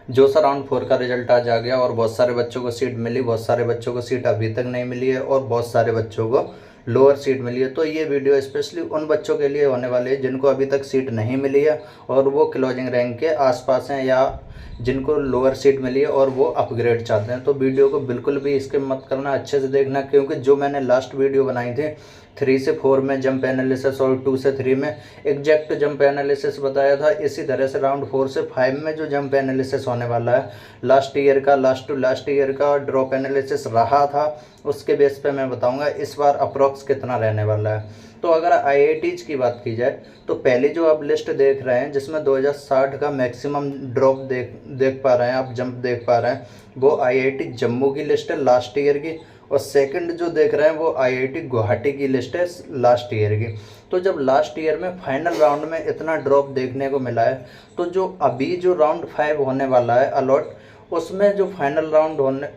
जो सा राउंड 4 का रिजल्ट आज आ गया और बहुत सारे बच्चों को सीट मिली, बहुत सारे बच्चों को सीट अभी तक नहीं मिली है और बहुत सारे बच्चों को लोअर सीट मिली है। तो ये वीडियो स्पेशली उन बच्चों के लिए होने वाली है जिनको अभी तक सीट नहीं मिली है और वो क्लोजिंग रैंक के आसपास हैं, या जिनको लोअर सीट मिली है और वो अपग्रेड चाहते हैं। तो वीडियो को बिल्कुल भी स्किप मत करना, अच्छे से देखना, क्योंकि जो मैंने लास्ट वीडियो बनाई थी 3 से 4 में जंप एनालिसिस और 2 से 3 में एग्जैक्ट जंप एनालिसिस बताया था, इसी तरह से राउंड 4 से 5 में जो जंप एनालिसिस होने वाला है, लास्ट ईयर का, लास्ट टू लास्ट ईयर का ड्रॉप एनालिसिस रहा था, उसके बेस पे मैं बताऊंगा इस बार अप्रॉक्स कितना रहने वाला है। तो अगर आईआईटीज की बात की जाए तो पहली जो आप लिस्ट देख रहे हैं जिसमें 2060 का मैक्सिमम ड्रॉप देख पा रहे हैं, आप जंप देख पा रहे हैं, वो आईआईटी जम्मू की लिस्ट है लास्ट ईयर की। और सेकंड जो देख रहे हैं वो आईआईटी गुवाहाटी की लिस्ट है लास्ट ईयर की। तो जब लास्ट ईयर में फाइनल राउंड में इतना ड्रॉप देखने को मिला है, तो जो अभी जो राउंड 5 होने वाला है अलॉट, उसमें जो फाइनल राउंड होने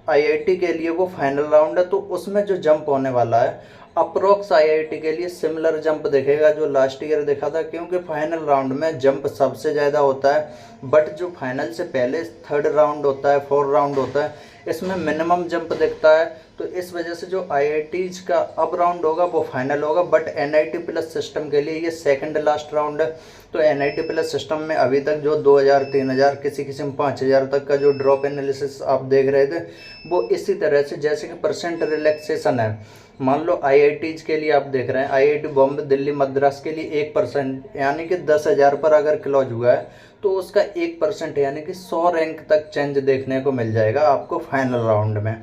आईआईटी के लिए वो फाइनल राउंड है, तो उसमें जो जंप होने वाला है अप्रोक्स आईआईटी के लिए सिमिलर जंप दिखेगा जो लास्ट ईयर देखा था, क्योंकि फाइनल राउंड में जंप सबसे ज़्यादा होता है। बट जो फाइनल से पहले 3rd राउंड होता है, 4th राउंड होता है, इसमें मिनिमम जंप दिखता है। तो इस वजह से जो आईआईटीज का अब राउंड होगा वो फाइनल होगा। बट एनआईटी प्लस सिस्टम के लिए ये सेकंड लास्ट राउंड है। तो एनआईटी प्लस सिस्टम में अभी तक जो 2000, 3000, किसी में 5000 तक का जो ड्रॉप एनालिसिस आप देख रहे थे, वो इसी तरह से जैसे कि परसेंट रिलैक्सेशन है। मान लो आईआईटीज के लिए आप देख रहे हैं, आईआईटी बॉम्बे, दिल्ली, मद्रास के लिए 1% यानी कि 10,000 पर अगर क्लोज हुआ है तो उसका 1% यानी कि 100 रैंक तक चेंज देखने को मिल जाएगा आपको फाइनल राउंड में।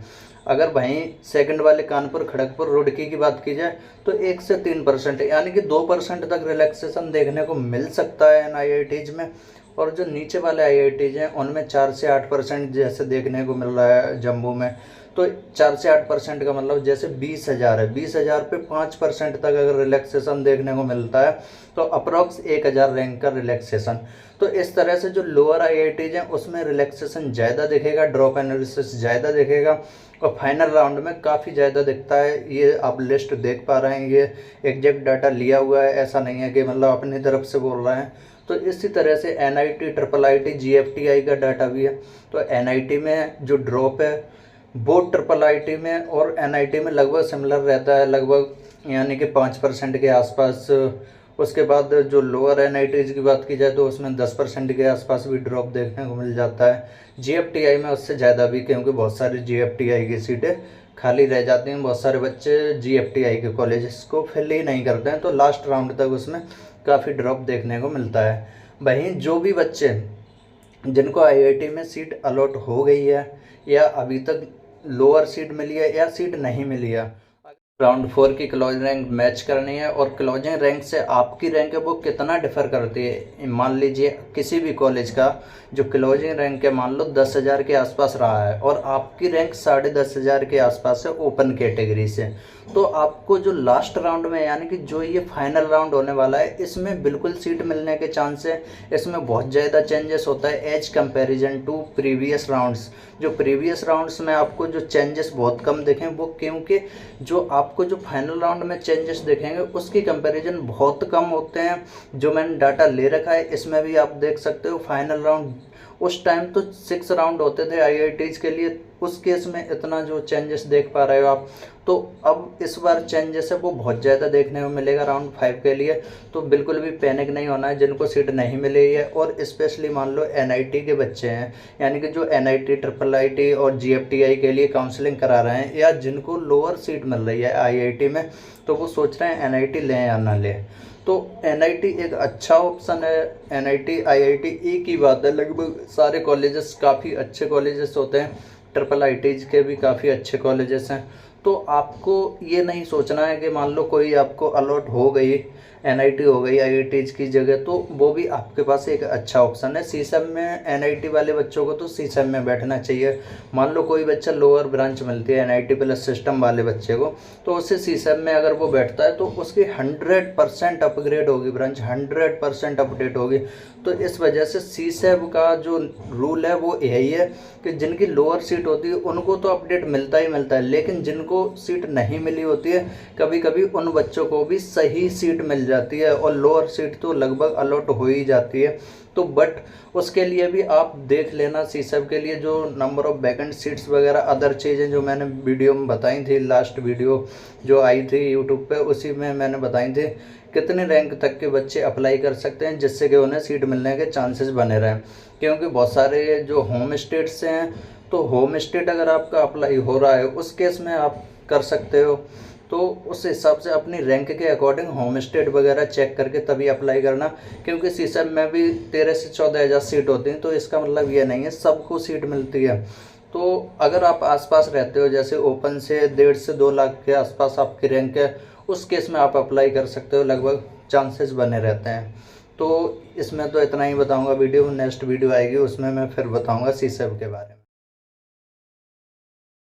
अगर वहीं सेकंड वाले कानपुर, खड़गपुर, रुड़की की बात की जाए तो 1 से 3% यानी कि 2% तक रिलैक्सेशन देखने को मिल सकता है इन आईआईटीज में। और जो नीचे वाले आईआईटीज हैं उनमें 4 से 8% जैसे देखने को मिल रहा है जम्मू में। तो 4 से 8% का मतलब जैसे 20,000 है, 20,000 पे 5% तक अगर रिलैक्सेशन देखने को मिलता है तो अप्रॉक्स 1,000 रैंक का रिलैक्सेशन। तो इस तरह से जो लोअर आईआईटीज हैं उसमें रिलैक्सेशन ज़्यादा दिखेगा, ड्रॉप एनालिसिस ज़्यादा दिखेगा और फाइनल राउंड में काफ़ी ज़्यादा दिखता है। ये आप लिस्ट देख पा रहे हैं, ये एग्जैक्ट डाटा लिया हुआ है, ऐसा नहीं है कि मतलब अपनी तरफ से बोल रहे हैं। तो इसी तरह से एनआईटी, ट्रिपल आईटी, जीएफटीआई का डाटा भी है। तो एनआईटी में जो ड्रॉप है वो ट्रिपल आईटी में और एनआईटी में लगभग सिमिलर रहता है, लगभग यानी कि 5% के आसपास। उसके बाद जो लोअर एनआईटीज की बात की जाए तो उसमें 10% के आसपास भी ड्रॉप देखने को मिल जाता है। जीएफटीआई में उससे ज़्यादा भी, क्योंकि बहुत सारी जीएफटीआई की सीटें खाली रह जाती हैं, बहुत सारे बच्चे जीएफटीआई के कॉलेजेस को फिल ही नहीं करते हैं, तो लास्ट राउंड तक उसमें काफ़ी ड्रॉप देखने को मिलता है। वहीं जो भी बच्चे जिनको आईआईटी में सीट अलॉट हो गई है या अभी तक लोअर सीट मिली है या सीट नहीं मिली है, राउंड 4 की क्लोजिंग रैंक मैच करनी है और क्लोजिंग रैंक से आपकी रैंक है वो कितना डिफर करती है। मान लीजिए किसी भी कॉलेज का जो क्लोजिंग रैंक है मान लो 10,000 के आसपास रहा है और आपकी रैंक 10,500 के आसपास है ओपन कैटेगरी से, तो आपको जो लास्ट राउंड में यानी कि जो ये फाइनल राउंड होने वाला है इसमें बिल्कुल सीट मिलने के चांस है। इसमें बहुत ज़्यादा चेंजेस होता है as comparison to previous rounds. जो प्रीवियस राउंड्स में आपको जो चेंजेस बहुत कम दिखें वो क्योंकि जो आपको जो फाइनल राउंड में चेंजेस देखेंगे उसकी कंपैरिजन बहुत कम होते हैं। जो मैंने डाटा ले रखा है इसमें भी आप देख सकते हो फाइनल राउंड उस टाइम तो 6 राउंड होते थे आईआईटीज के लिए, उस केस में इतना जो चेंजेस देख पा रहे हो आप। तो अब इस बार चेंजेस है वो बहुत ज़्यादा देखने को मिलेगा राउंड 5 के लिए। तो बिल्कुल भी पैनिक नहीं होना है जिनको सीट नहीं मिली है, और स्पेशली मान लो एनआईटी के बच्चे हैं, यानी कि जो एनआईटी, ट्रिपल आईटी और जीएफटीआई के लिए काउंसलिंग करा रहे हैं या जिनको लोअर सीट मिल रही है आईआईटी में, तो वो सोच रहे हैं एनआईटी लें या ना लें। तो एनआईटी एक अच्छा ऑप्शन है। एनआईटी, आईआईटी एक ही बात है, लगभग सारे कॉलेजेस काफ़ी अच्छे कॉलेजेस होते हैं, ट्रिपल आईटीज के भी काफ़ी अच्छे कॉलेजेस हैं। तो आपको ये नहीं सोचना है कि मान लो कोई आपको अलॉट हो गई, एनआईटी हो गई आईआईटीज की जगह, तो वो भी आपके पास एक अच्छा ऑप्शन है। सीसम में एनआईटी वाले बच्चों को तो सीसम में बैठना चाहिए। मान लो कोई बच्चा लोअर ब्रांच मिलती है एनआईटी प्लस सिस्टम वाले बच्चे को, तो उससे सीसम में अगर वो बैठता है तो उसकी 100% अपग्रेड होगी, ब्रांच 100% अपडेट होगी। तो इस वजह से सीसैब का जो रूल है वो यही है कि जिनकी लोअर सीट होती है उनको तो अपडेट मिलता ही मिलता है, लेकिन जिनको सीट नहीं मिली होती है कभी कभी उन बच्चों को भी सही सीट मिल जाती है और लोअर सीट तो लगभग अलॉट हो ही जाती है। तो बट उसके लिए भी आप देख लेना सीसब के लिए जो नंबर ऑफ़ वैकेंट सीट्स वगैरह अदर चीज़ें जो मैंने वीडियो में बताई थी, लास्ट वीडियो जो आई थी यूट्यूब पे, उसी में मैंने बताई थी कितने रैंक तक के बच्चे अप्लाई कर सकते हैं जिससे कि उन्हें सीट मिलने के चांसेस बने रहें। क्योंकि बहुत सारे जो होम स्टेट से हैं, तो होम स्टेट अगर आपका अप्लाई हो रहा है उस केस में आप कर सकते हो। तो उस हिसाब से अपनी रैंक के अकॉर्डिंग होम स्टेट वगैरह चेक करके तभी अप्लाई करना, क्योंकि सीसब में भी 13 से 14 हज़ार सीट होती हैं, तो इसका मतलब ये नहीं है सबको सीट मिलती है। तो अगर आप आसपास रहते हो, जैसे ओपन से 1.5 से 2 लाख के आसपास आपकी रैंक है, उस केस में आप अप्लाई कर सकते हो, लगभग चांसेस बने रहते हैं। तो इसमें तो इतना ही बताऊंगा, वीडियो नेक्स्ट वीडियो आएगी उसमें मैं फिर बताऊंगा सीसब के बारे में।